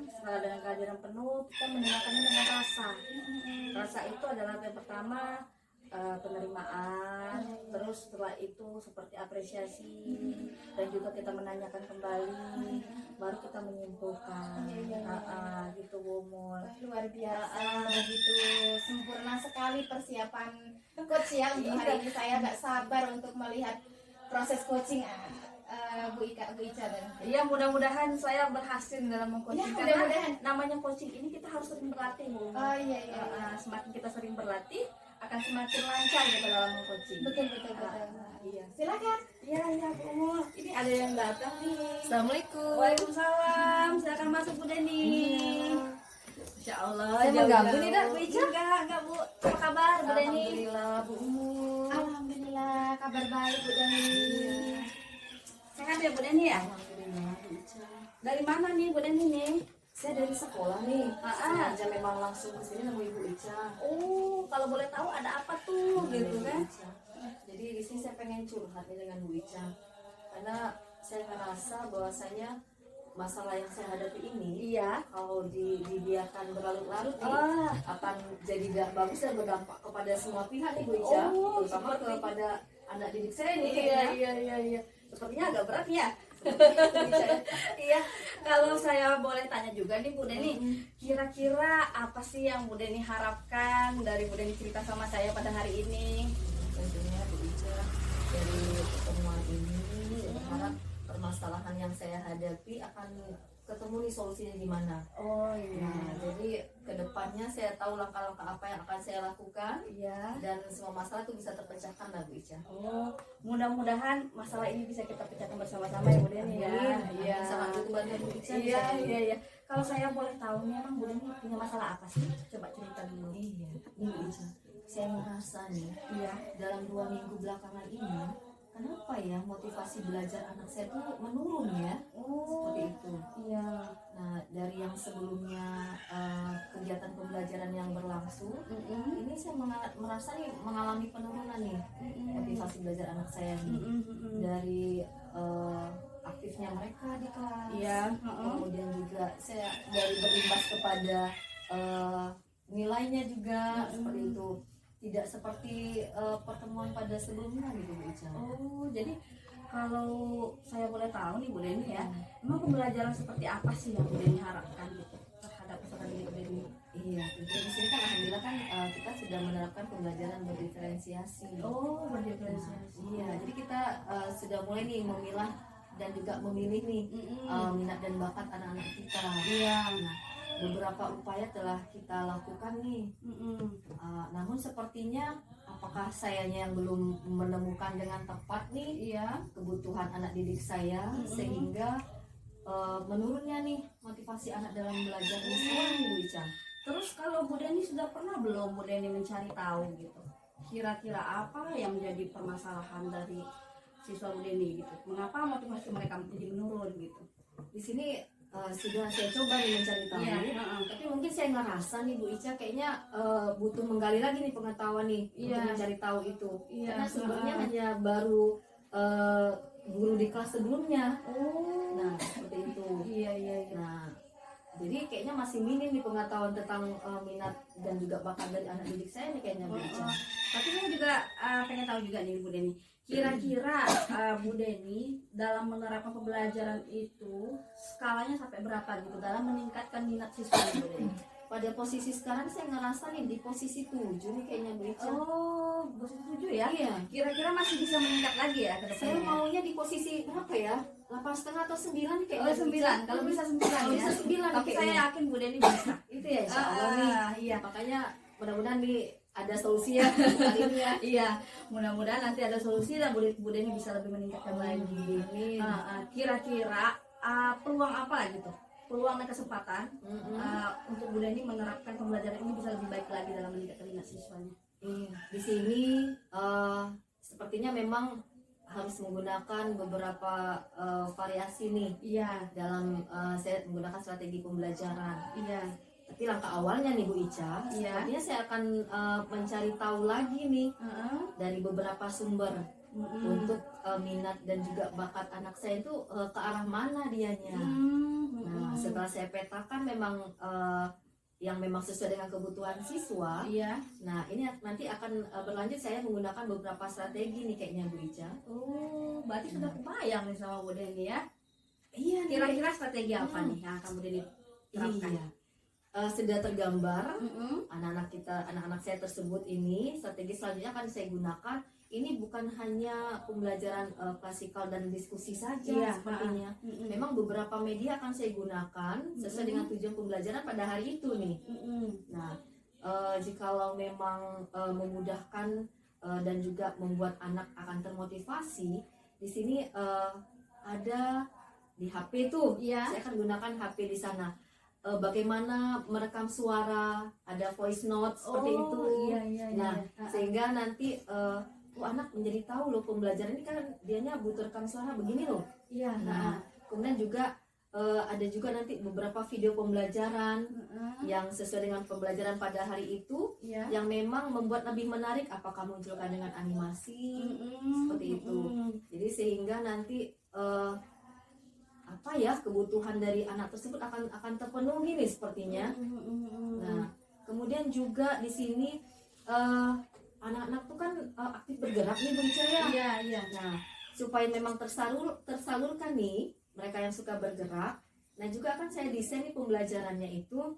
Setelah dengan kehadiran penuh, kita mendengarkannya dengan rasa. Rasa itu adalah yang pertama, penerimaan, terus setelah itu seperti apresiasi, dan juga kita menanyakan kembali, baru kita menyimpulkan. Gitu Bu Umur. Luar biasa, begitu sempurna sekali persiapan coach ya untuk hari ini. Saya gak sabar untuk melihat proses coaching Bu Ica dan Iya, mudah-mudahan saya berhasil dalam Ya, mengcoaching, mudah-mudahan. karena namanya coaching ini kita harus sering berlatih Bu Umur. iya. Semakin kita sering berlatih, akan semakin lancar kita dalam mengcoaching. Betul. Iya. Silakan. Iya Bu Umur. Ini ada yang datang nih. Assalamualaikum. Waalaikumsalam. Silakan masuk Bu Deni. Masya Allah. Saya mengganggu nih, Dak, Bu Ica? Enggak Bu. Apa kabar Bu Deni? Alhamdulillah Bu Umur. Alhamdulillah, kabar baik Bu Dani. Sehat ya Bu Deni ya? Alhamdulillah Bu Ica. Dari mana nih Bu Deni nih? Saya dari sekolah nih. Sengaja memang langsung ke sini sama Ibu Ica. Oh, kalau boleh tahu ada apa tuh gitu kan? Jadi di sini saya pengen curhat nih dengan Bu Ica. Karena saya merasa bahwasanya masalah yang saya hadapi ini, Iya. kalau dibiarkan berlarut-larut nih, akan jadi gak bagus dan berdampak kepada semua pihak nih Bu Ica. Oh, Terutama seperti- kepada anak didik saya nih. Iya. Sepertinya agak berat ya. Iya, kalau saya boleh tanya juga nih Bu Deni, kira-kira apa sih yang Bu Deni harapkan dari Bu Deni cerita sama saya pada hari ini? Tentunya Bu Ica, dari pertemuan ini saya berharap permasalahan yang saya hadapi akan ketemu nih solusinya di mana. Oh Nah, jadi kedepannya saya tahu langkah-langkah apa yang akan saya lakukan Iya. dan semua masalah itu bisa terpecahkan lah Bu Ica. Oh, mudah-mudahan masalah ini bisa kita pecahkan bersama-sama ya Bu Deni ya. Iya. Sangat butuh bantuan Bu Ica. Iya. Kalau saya boleh tahu nih, emang Bu Deni punya masalah apa sih? Coba cerita dulu. Iya, ini Bu Ica. Saya merasa nih, Iya. dalam 2 minggu belakangan ini, kenapa ya motivasi belajar anak saya tuh menurun ya? Oh, Seperti itu. iya. Nah, dari yang sebelumnya kegiatan pembelajaran yang berlangsung, ini saya merasa nih mengalami penurunan nih motivasi belajar anak saya nih. Dari aktifnya mereka di kelas. Iya, Kemudian juga saya dari berimbas kepada nilainya juga seperti itu. Tidak seperti pertemuan pada sebelumnya gitu Bu Ica. Oh, jadi kalau saya boleh tahu nih Bu Deni ya, emang pembelajaran seperti apa sih yang Bu Deni harapkan gitu terhadap peserta didik Bu Deni? Iya, tentunya di sini kan alhamdulillah kan kita sudah menerapkan pembelajaran berdiferensiasi. Oh, berdiferensiasi. Iya, jadi kita sudah mulai nih memilah dan juga memilih nih minat dan bakat anak-anak kita. Iya. Nah, beberapa upaya telah kita lakukan nih. Namun sepertinya apakah sayanya yang belum menemukan dengan tepat nih Iya. kebutuhan anak didik saya sehingga menurunnya nih motivasi anak dalam belajar di sekolah nih Bu Ica. Terus kalau Bu Deni sudah pernah belum Bu Deni mencari tahu gitu, kira-kira apa yang menjadi permasalahan dari siswa Bu Deni gitu? Mengapa motivasi mereka menjadi menurun gitu? Di sini sudah saya coba nih mencari tahu, tapi mungkin saya ngerasa nih Bu Ica kayaknya butuh menggali lagi nih pengetahuan nih untuk mencari tahu itu. Karena sumbernya hanya baru guru di kelas sebelumnya. Nah seperti itu. Iya. Nah jadi kayaknya masih minim nih pengetahuan tentang minat dan juga bakat dari anak didik saya nih kayaknya Bu Ica. Tapi saya juga pengen tahu juga nih Bu Deni, kira-kira Bu Deni dalam menerapkan pembelajaran itu skalanya sampai berapa gitu dalam meningkatkan minat siswa Bu Deni? Pada posisi sekarang saya ngerasa nih di posisi 7 nih kayaknya Bu Ica. Oh, posisi 7 ya? Iya. Kira-kira masih bisa meningkat lagi ya ke Saya depannya? maunya di posisi berapa ya? 8,5 atau 9 kayaknya. Oh, 9. Kalau bisa 9 Kalau ya. bisa 9 Tapi saya yakin Bu Deni bisa. itu ya insya Allah nih. Iya. Makanya mudah-mudahan nih ada solusi ya kali ini ya. Iya, mudah-mudahan nanti ada solusi dan Bu Deni bisa lebih meningkatkan lagi. Amin. Kira-kira peluang apa gitu? Peluang dan kesempatan untuk Bu Deni menerapkan pembelajaran ini bisa lebih baik lagi dalam meningkatkan minat siswanya. Iya, di sini sepertinya memang harus menggunakan beberapa variasi nih Iya, dalam saya menggunakan strategi pembelajaran. iya. Tapi langkah awalnya nih Bu Ica, Iya. sepertinya saya akan mencari tahu lagi nih dari beberapa sumber untuk minat dan juga bakat anak saya itu ke arah mana dianya. Nah, setelah saya petakan memang yang memang sesuai dengan kebutuhan siswa. Iya. Nah, ini nanti akan berlanjut saya menggunakan beberapa strategi nih kayaknya Bu Ica. Oh, berarti sudah kebayang nih sama Bu Deni ya. Iya, Kira-kira strategi apa nih yang akan Bu Deni terapkan? Iya. Sudah tergambar anak-anak saya tersebut ini strategi selanjutnya akan saya gunakan. Ini bukan hanya pembelajaran klasikal dan diskusi saja sepertinya. Memang beberapa media akan saya gunakan sesuai dengan tujuan pembelajaran pada hari itu nih. Nah, jikalau memang memudahkan dan juga membuat anak akan termotivasi, di sini ada di HP tuh. Saya akan gunakan HP di sana. Bagaimana merekam suara, ada voice note seperti itu. Nah, sehingga nanti anak menjadi tahu loh pembelajaran ini kan dianya butuh rekam suara begini loh. Nah, kemudian juga ada juga nanti beberapa video pembelajaran yang sesuai dengan pembelajaran pada hari itu, yang memang membuat lebih menarik, apakah munculkan dengan animasi seperti itu. Jadi sehingga nanti kebutuhan dari anak tersebut akan terpenuhi nih sepertinya. Nah, kemudian juga di sini anak-anak tuh kan aktif bergerak nih Bu Ica ya. Iya. Nah, supaya memang tersalurkan nih mereka yang suka bergerak. Nah, juga akan saya desain nih pembelajarannya itu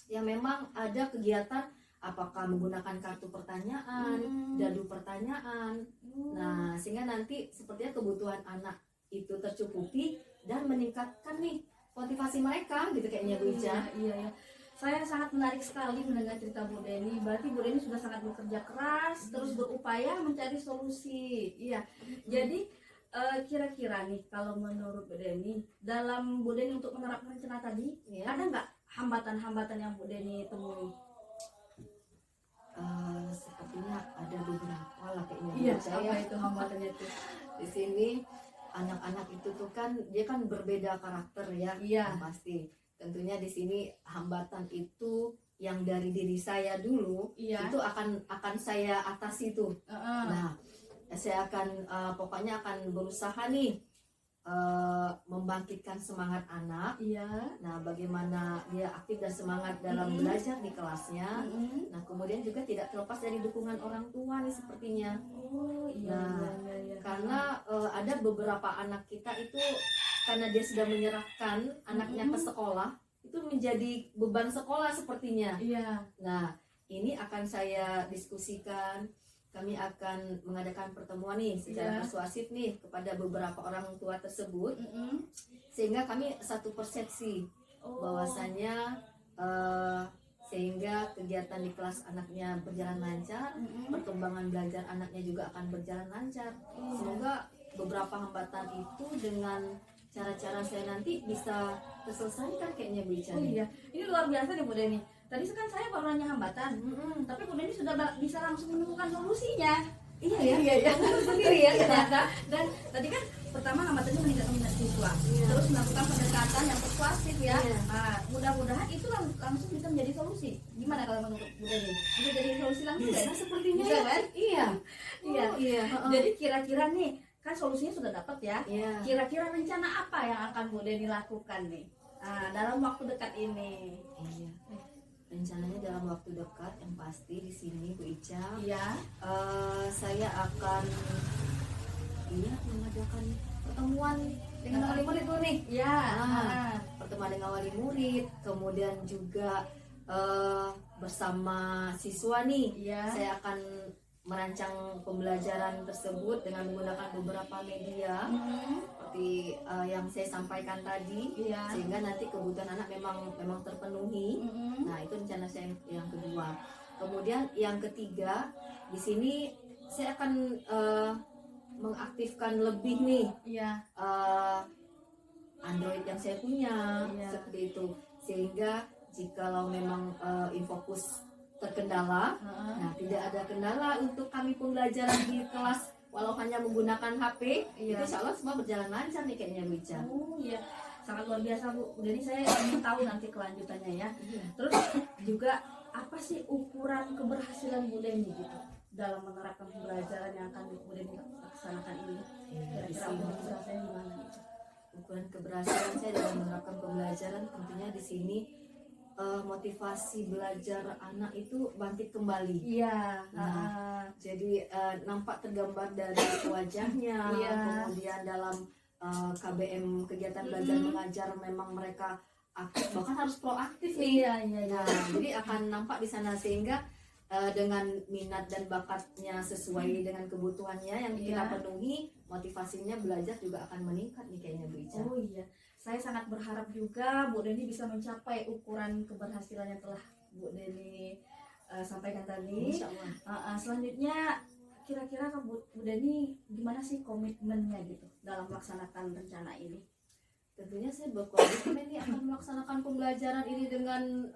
yang memang ada kegiatan apakah menggunakan kartu pertanyaan, dadu pertanyaan. Nah, sehingga nanti sepertinya kebutuhan anak itu tercukupi dan meningkatkan nih motivasi mereka gitu kayaknya Bu Ica. Iya. Saya sangat menarik sekali mendengar cerita Bu Deni. Berarti Bu Deni sudah sangat bekerja keras, terus berupaya mencari solusi. Iya. Jadi kira-kira nih kalau menurut Bu Deni, dalam Bu Deni untuk menerapkan rencana tadi, ada nggak hambatan-hambatan yang Bu Deni temui? Sepertinya ada beberapa lah kayaknya. Iya. Apa itu hambatannya itu? Di sini anak-anak itu tuh kan dia kan berbeda karakter ya. Iya. Pasti. Tentunya di sini hambatan itu yang dari diri saya dulu itu akan saya atasi tuh. Nah, saya akan pokoknya akan berusaha nih membangkitkan semangat anak. Iya. Nah, bagaimana dia aktif dan semangat dalam Mm-mm. belajar di kelasnya. Mm-mm. Nah, kemudian juga tidak terlepas dari dukungan orang tua nih sepertinya. Oh iya, Nah, iya. Karena ada beberapa anak kita itu karena dia sudah menyerahkan anaknya ke sekolah, itu menjadi beban sekolah sepertinya. Iya. Nah, ini akan saya diskusikan. Kami akan mengadakan pertemuan nih secara Iya. persuasif nih kepada beberapa orang tua tersebut, Mm-mm. sehingga kami satu persepsi Oh. bahwasanya sehingga kegiatan di kelas anaknya berjalan lancar, Mm-mm. perkembangan belajar anaknya juga akan berjalan lancar. Iya. Semoga beberapa hambatan itu dengan cara-cara saya nanti bisa terselesaikan kayaknya Bu Ica. Oh iya, ini luar biasa nih Bu Deni. Tadi kan saya baru nanya hambatan, Mm-mm. tapi Bu Deni sudah bisa langsung menemukan solusinya. Iya ya, Iya. sendiri ya ternyata. Dan tadi kan pertama hambatannya meningkatkan minat siswa, Iya. terus melakukan pendekatan yang persuasif ya. Iya. Nah, mudah-mudahan itu langsung bisa menjadi solusi. Gimana kalau menurut Bu Deni? Bisa jadi solusi langsung Bisa kan? sepertinya Bisa, ya. kan? Iya. Iya. Oh, iya. Jadi kira-kira nih, kan solusinya sudah dapat ya. Iya. Kira-kira rencana apa yang akan Bu Deni lakukan nih? Nah, dalam waktu dekat ini. Iya. Rencananya dalam waktu dekat yang pasti di sini Bu Ica, Iya. saya akan mengadakan pertemuan dengan wali murid dulu nih. Iya. Ah. Pertemuan dengan wali murid, kemudian juga bersama siswa nih. Iya. Saya akan merancang pembelajaran tersebut dengan menggunakan beberapa media seperti yang saya sampaikan tadi, Iya. sehingga nanti kebutuhan anak memang terpenuhi. Mm-mm. Nah, itu rencana saya yang kedua. Kemudian yang ketiga, di sini saya akan mengaktifkan lebih nih Iya. Android yang saya punya, Iya. seperti itu, sehingga jikalau memang Infokus terkendala, Heeh. nah tidak ada kendala untuk kami pembelajaran di kelas walau hanya menggunakan HP, Iya. itu insya Allah semua berjalan lancar nih kayaknya Bu Ica. Oh iya, sangat luar biasa Bu. Jadi saya ingin tahu nanti kelanjutannya ya. Iya. Terus juga apa sih ukuran keberhasilan Bu Deni gitu dalam menerapkan pembelajaran yang akan Bu Deni laksanakan ini? Di Kira-kira sini ukuran keberhasilan gimana gitu? ukuran keberhasilan saya dalam menerapkan pembelajaran tentunya di sini motivasi belajar anak itu bangkit kembali. Iya. Nah, Jadi nampak tergambar dari wajahnya, Iya. kemudian dalam KBM kegiatan belajar mengajar memang mereka aktif, bahkan harus proaktif nih. Iya. Nah, jadi akan nampak di sana sehingga dengan minat dan bakatnya sesuai dengan kebutuhannya yang kita Iya. penuhi, motivasinya belajar juga akan meningkat nih kayaknya Bu Ica. Oh iya, saya sangat berharap juga Bu Deni bisa mencapai ukuran keberhasilan yang telah Bu Deni sampaikan tadi. Insya Allah. Selanjutnya, kira-kira Bu Deni gimana sih komitmennya gitu dalam melaksanakan rencana ini? Tentunya saya berkomitmen nih akan melaksanakan pembelajaran ini dengan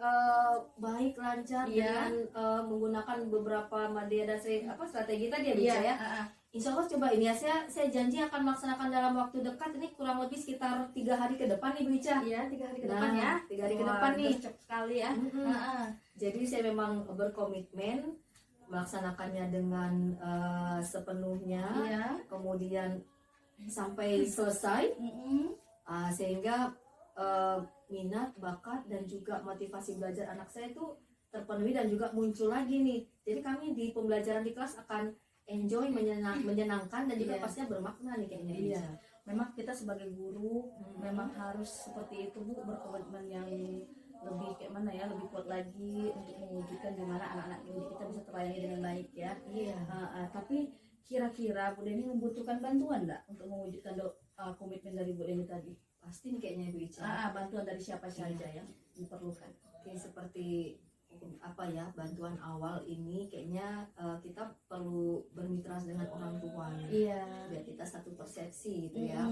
baik, lancar, Iya. dengan menggunakan beberapa media dan strategi tadi ya Bu Ica ya. Insya Allah coba ini ya, saya janji akan melaksanakan dalam waktu dekat, ini kurang lebih sekitar 3 hari ke depan nih Bu Ica. Iya, 3 hari ke Nah, depan ya. 3 hari ke Wah, depan nih. gercep sekali ya. Mm-mm. Jadi saya memang berkomitmen melaksanakannya dengan sepenuhnya, Iya. kemudian sampai selesai. Sehingga minat, bakat, dan juga motivasi belajar anak saya itu terpenuhi dan juga muncul lagi nih. Jadi kami di pembelajaran di kelas akan enjoy, menyenangkan, dan juga Iya. pastinya bermakna nih kayaknya. Iya. Bisa. Memang kita sebagai guru Hmm. memang harus seperti itu Bu, berkomitmen yang lebih kayak mana ya, lebih kuat lagi untuk mewujudkan gimana anak-anak didik kita bisa terlayani dengan baik ya. Iya. Tapi kira-kira Bu Deni membutuhkan bantuan nggak untuk mewujudkan komitmen dari Bu Deni tadi? Pasti nih kayaknya Bu Ica. Bantuan dari siapa saja yang diperlukan? Oke, seperti bantuan awal ini kayaknya kita perlu bermitra dengan orang tua nih. Iya. Biar kita satu persepsi gitu ya.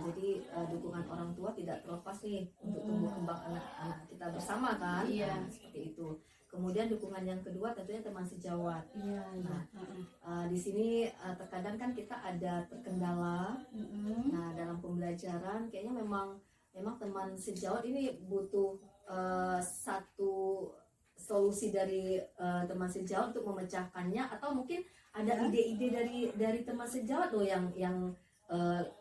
Jadi dukungan orang tua tidak terlepas nih untuk tumbuh kembang anak-anak kita bersama kan. Iya. Nah, seperti itu. Kemudian dukungan yang kedua tentunya teman sejawat. Iya. Nah, di sini terkadang kan kita ada terkendala. Nah, dalam pembelajaran kayaknya memang teman sejawat ini butuh satu solusi dari teman sejawat untuk memecahkannya, atau mungkin ada ide-ide dari teman sejawat loh yang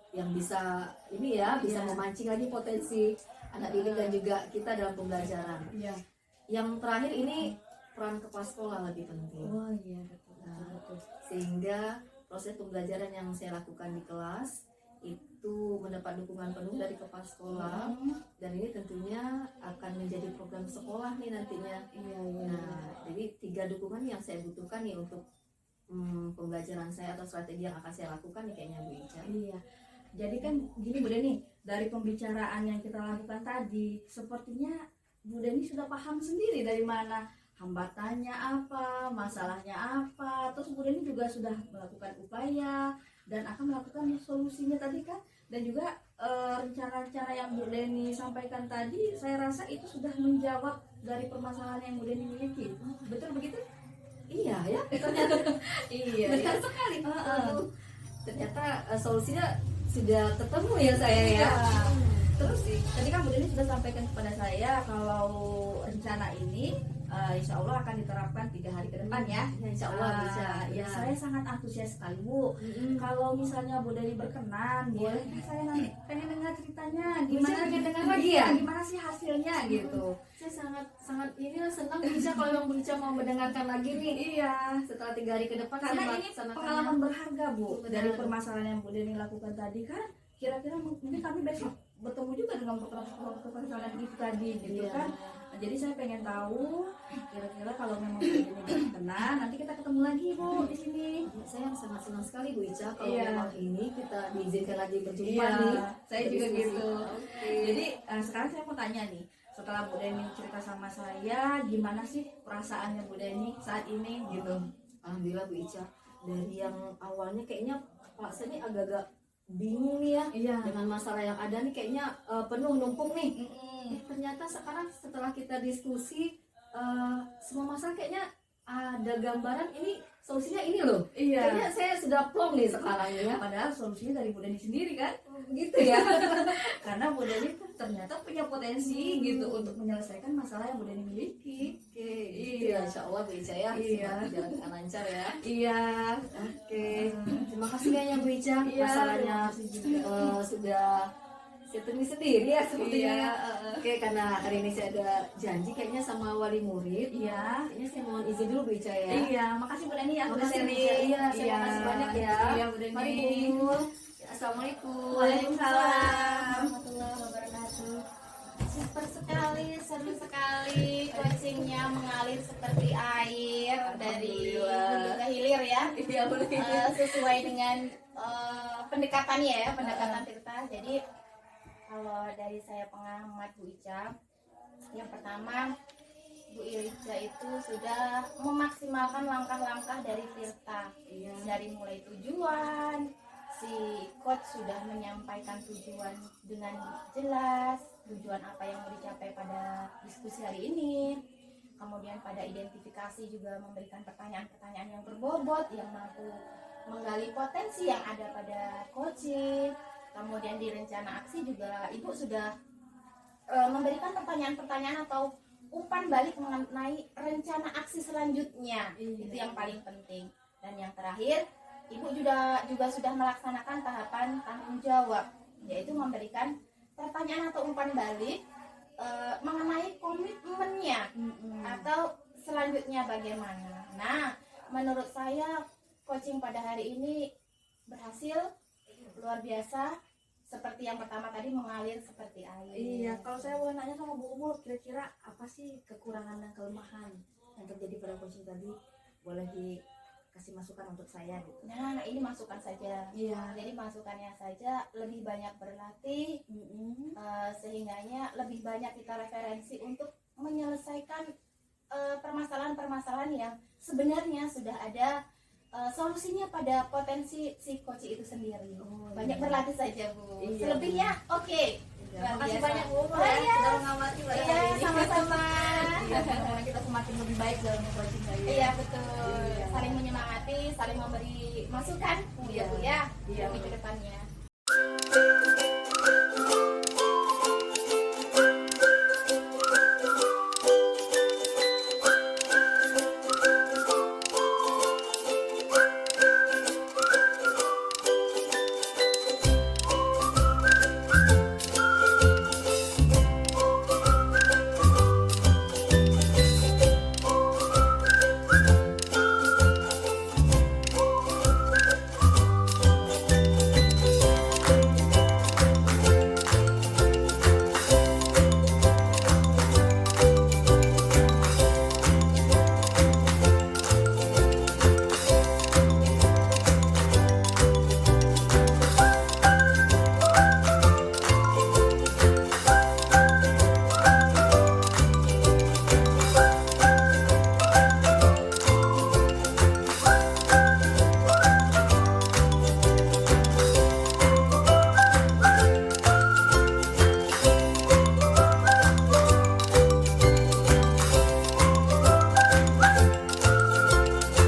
yang bisa ini ya, bisa Iya. memancing lagi potensi anak didik dan juga kita dalam pembelajaran. Iya. Yang terakhir ini peran kepala sekolah lebih penting. Oh iya betul. Nah, Betul. sehingga proses pembelajaran yang saya lakukan di kelas itu mendapat dukungan penuh dari kepala sekolah, dan ini tentunya akan menjadi program sekolah nih nantinya. Iya. Nah, jadi 3 dukungan yang saya butuhkan nih untuk pembelajaran saya atau strategi yang akan saya lakukan nih kayaknya Bu Ica. Iya. Jadi kan gini Bu Deni, dari pembicaraan yang kita lakukan tadi, sepertinya Bu Deni sudah paham sendiri dari mana hambatannya apa, masalahnya apa. Terus Bu Deni juga sudah melakukan upaya dan akan melakukan solusinya tadi kan. Dan juga rencana-rencana yang Bu Deni sampaikan tadi, saya rasa itu sudah menjawab dari permasalahan yang Bu Deni miliki. Betul begitu? Iya ya, ternyata Iya. benar sekali. Ternyata solusinya sudah ketemu ya saya ya. Terus tadi kan Bu Deni sudah sampaikan kepada saya kalau rencana ini insya Allah akan diterapkan 3 hari ke depan ya. Ya, insya Allah bisa. Ya, saya sangat antusias sekali Bu. Kalau misalnya Bu Deni berkenan, boleh nggak saya nanti pengen dengar ceritanya gimana, pengen dengar lagi ya? Gimana sih hasilnya gitu. Saya sangat ini senang bisa kalau yang Bu Ica mau mendengarkan lagi nih. Iya. Setelah 3 hari ke depan Karena saya ini melaksanakannya. pengalaman berharga Bu. Benar. Dari permasalahan yang Bu Deni lakukan tadi kan, kira-kira mungkin kami besok bertemu juga dengan permasalahan itu tadi gitu Iya. kan. Nah, jadi saya pengen tahu kira-kira kalau memang Bu Deni berkenan, nanti kita ketemu lagi Bu di sini. Saya sangat senang sekali Bu Ica kalau Iya. memang ini kita diizinkan lagi berjumpa Iya, nih. saya juga Berdiskusi. gitu. Oke. Jadi sekarang saya mau tanya nih, setelah Bu Deni cerita sama saya, gimana sih perasaannya Bu Deni saat ini gitu? Alhamdulillah Bu Ica, dari yang awalnya kayaknya kepala saya ini agak-agak bingung nih ya Iya. dengan masalah yang ada nih, kayaknya penuh numpuk nih. Ternyata sekarang setelah kita diskusi semua masalah kayaknya ada gambaran, ini solusinya ini loh. Iya. Kayaknya saya sudah plong nih sekarang ya. Padahal solusinya dari Bu Deni sendiri kan? Gitu ya. Karena Bu Deni ternyata punya potensi gitu untuk menyelesaikan masalah yang Bu Deni miliki. Oke, Iya. Insya Allah Bu Ica ya. Iya. Semoga jalan dengan lancar ya. Iya. Oke, terima kasih banyak Bu Ica. Iya, Masalahnya terima kasih juga. sudah saya temui sendiri ya sepertinya. Iya. Oke, karena hari ini saya ada janji kayaknya sama wali murid. Iya. Kayaknya saya mohon izin dulu Bu Ica ya. Iya, makasih Bu Deni ya udah Makasih, Bu sharing. Ica. Iya, saya makasih banyak ya. Iya, Bu Deni. Mari Bu. Ya, Assalamualaikum. Waalaikumsalam warahmatullahi wabarakatuh. Super sekali, seru sekali, coachingnya mengalir seperti air dari Alhamdulillah. hulu ke hilir ya. Iya, boleh. Sesuai dengan pendekatannya ya, pendekatan kita. Jadi kalau dari saya pengamat Bu Ica, yang pertama Bu Ica itu sudah memaksimalkan langkah-langkah dari Tirta. Iya. Dari mulai tujuan, si coach sudah menyampaikan tujuan dengan jelas, tujuan apa yang mau dicapai pada diskusi hari ini. Kemudian pada identifikasi juga memberikan pertanyaan-pertanyaan yang berbobot yang mampu menggali potensi yang ada pada coaching. Kemudian di rencana aksi juga Ibu sudah memberikan pertanyaan-pertanyaan atau umpan balik mengenai rencana aksi selanjutnya. Iya. Itu yang paling penting. Dan yang terakhir, Ibu juga sudah melaksanakan tahapan tanggung jawab, yaitu memberikan pertanyaan atau umpan balik mengenai komitmennya atau selanjutnya bagaimana. Nah, menurut saya coaching pada hari ini berhasil, luar biasa. Seperti yang pertama tadi, mengalir seperti air. Iya, kalau saya boleh nanya sama Bu Umul, kira-kira apa sih kekurangan dan kelemahan yang terjadi pada coaching tadi? Boleh dikasih masukan untuk saya gitu. Nah, ini masukan saja. Iya. Jadi masukannya saja, lebih banyak berlatih, sehingganya lebih banyak kita referensi untuk menyelesaikan permasalahan-permasalahan yang sebenarnya sudah ada solusinya pada potensi si coach itu sendiri. Oh, Banyak iya. berlatih saja Bu. Iya, Selebihnya oke. Iya. Luar Makasih biasa. banyak Bu Umul Oh, ya, iya. sudah mengamati pada Iya, hari ini. sama-sama. Iya, semoga kita semakin lebih baik dalam coaching saya. Iya betul. Iya. Saling menyemangati, saling memberi masukan. Iya. Bu ya. Iya. Demi ke depannya.